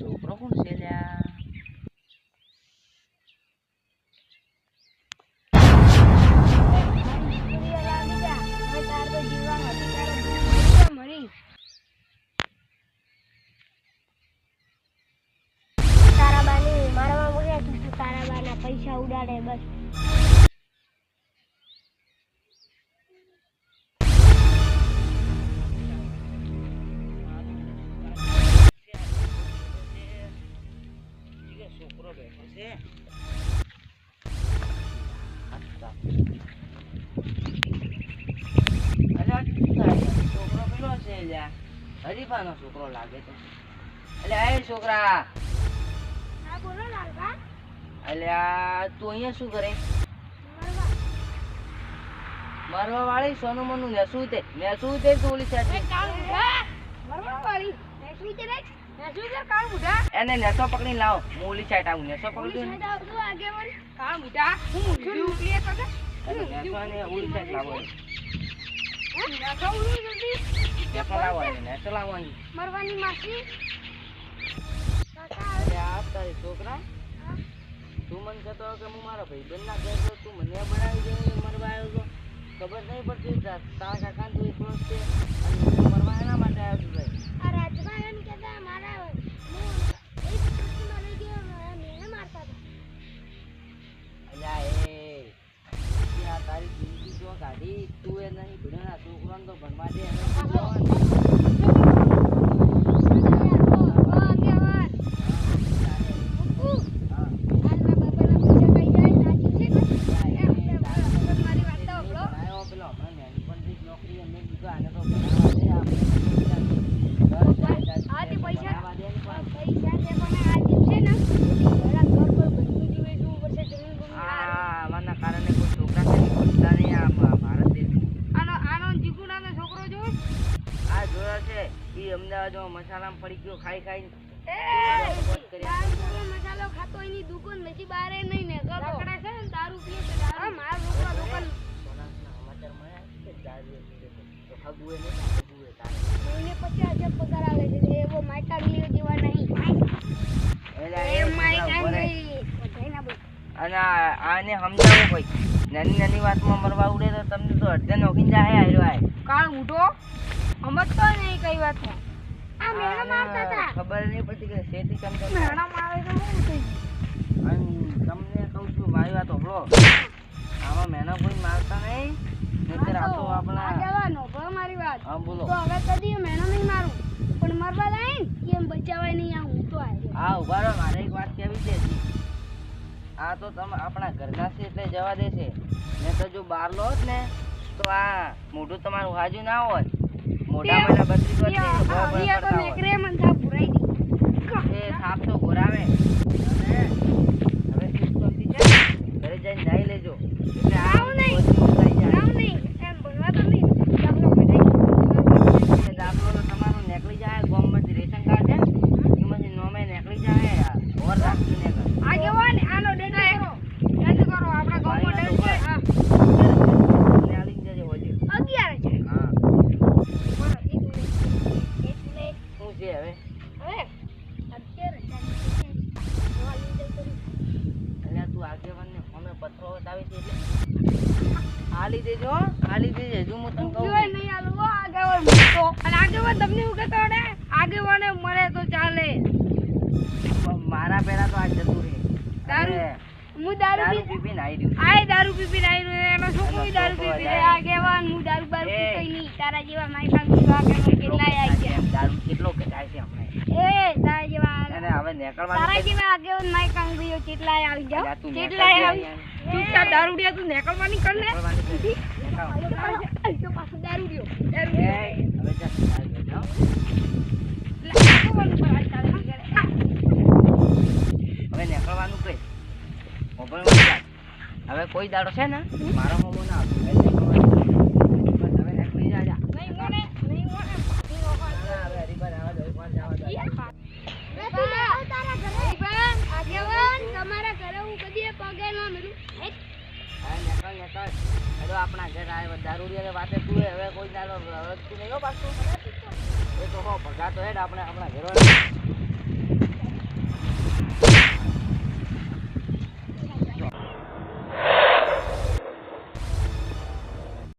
છોકરો કોણ છે લ્યા? પૈસા ઉડાડે બસ. છોકરો બેઠો છે. છોકરો પેલો છે લ્યા, હરીફાનો છોકરો લાગે તો. એટલે એ છોકરા, હા બોલો લાલબા. અલ્યા તું અહીંયા શું કરે? મરવા વાળી સોનું મનું નેસું તે તું ઓલી સાઈડ મરવા વાળી નેસું તે રે નેસું તે કાળ મુઢા. એને નેસો પકડીને લાવો. હું ઓલી સાઈડ આવું. નેસો પકડી દે. આગે વળી કાળ મુઢા હું મુઢું ક્લિયર કર દે. નેસો ને ઓલી સાઈડ લાવો. નેસો ઉલી જલ્દી નેસો લાવો. નેસો લાવવાની મરવાની માસી. અલ્યા તારી છોકરા, તું મને કહેતો કે હું મારા ભાઈબંધ ના ઘેર તું મને બનાવી દે મરવા આવ્યો તો. ખબર નહીં પડતી તારા કાકા તું એકલો જ છે અને તું મરવા એના માટે આવ્યો છું. આ રાજમાં એમ કહેતા મારા હું એક કુસ્તીમાં લઈ ગયો મેને મારતા હતા. અલ્યા એ આ તારી જિંદગી જો કાઢી તું એ નહીં ભણ્યા છોકરાને તો ભણવા દે. મસાલામાં પડી ગયો ખાઈ ખાઈ મસાલો ખાતો એની દુકાન નથી બારે નહીં ને પકડે છે ને દારૂ પીએ છે. દારૂ માર લોકો દુકાન સમાચાર મળ્યા કે દારૂ તો હગુએ ને હગુએ તારે મહિને 50,000 પગાર આવે છે. એવો માયકા મિલ્યો જેવા નહીં. એ માયકા નહીં બધાયના બોલ. અને આને સમજાવો ભાઈ, નાની નાની વાતમાં મરવા ઉડે તો તમને તો અડધે નોખીને જાય. આયરો આય કાળ ઉઠો સમજતો નહીં કઈ વાત છે. આ મેણા મારતા હતા. ખબર નહીં પડતી કે શેતી કેમ કરતા. મેણા મારે તો હું થઈ અને તમને કહું છું મારી વાત સાંભળો, આમાં મેના કોઈ મારતા નહીં. નહીંતર આ તો આપણા આગેવાનો ભો મારી વાત. હા બોલો. તો હવે કદી મેણા નહીં મારું પણ મરવા જાય ને એમ બચાવાય નહીં. આ હું તો આવ્યો. હા ઉભા રહો, મારે એક વાત કહેવી છે. આ તો તમે આપણા ઘરના છે એટલે જવા દેશે, ને તો જો બહાર લો જ ને તો આ મોઢું તમારું હાજુ ના હોય. મોઢા મને બત્રી કરતી એ સાપ તો ઘોરાવે. અને હવે શીખતી છે ઘરે જઈને નાઈ લેજો એટલે આ નહીં એમ ભણવા તો નહીં. દાખલો તો તમારો નીકળી જાય. ગામમાંથી રેશન કાર્ડ છે એમાંથી નોમે નીકળી જાય. ઓર રાખજો ને આગેવાન આનો દંડ કરો આપણા ગામમાં દંડ છે. હા આલી જજે હોજે 11 છે. હા બોલો એક મિનિટ શું છે હવે? હવે 11 છે. અલ્યા તું આગેવાનને અમે પત્રો બતાવી છે એટલે આલી દેજો. આલી દેજે હજુ હું તને કહું નહીં આલું આગેવાન મૂકો. અને આગેવાન તમને એવું કહેતો ને આગેવાને મરે તો ચાલે. મારા પેલા તો આ જતું રહે. દારૂ અરે, હું દારૂ દારૂ પીપીને આવી રહ્યું. આય દારૂ પીપીને આવ્યો એનો છોકરો દારૂ પીપી રે. આગેવાન હું દારૂ બારૂ પીતો નહીં. તારા જેવા માયકા પીવા કે કેટલાય આવી ગયા. દારૂ કેટલો કચાય છે હમણાં. એ તારા જેવા અને હવે નીકળવાનું તારા જેવા આગેવાન માયકા ગયો કેટલાય આવી જાવ. અલ્યા તું કેટલાય નીકળ આવી. યાર. ચૂપચાપ દારૂડિયા તું નીકળવાની કર ને. નીકળવાની છે. નીકળ. તો પાછું દારૂડિયો એ, હવે જા, જાઓ. એટલે આગેવાન ઉપર હાથ ચાલે કરે. હવે નીકળવાનું કઈ મોબાઈલ હવે કોઈ દાડો છે ને મારો હોમો ના આવતો. હવે નીકળી જા. નહીં મોને ભાભી નો હવે હરીબા આવા દો. એકવાર જવા દો. આગેવાન તમારા ઘરે હું કદી પગે ના મળું. હા નીકળ નીકળ. હવે આપણા ઘર આવે દારૂડિયા વાતે તું હવે કોઈ દાડો રસ્તું નહીં હો પાછું. એ તો હો ભગા તો હેડ આપણે આપણા ઘરો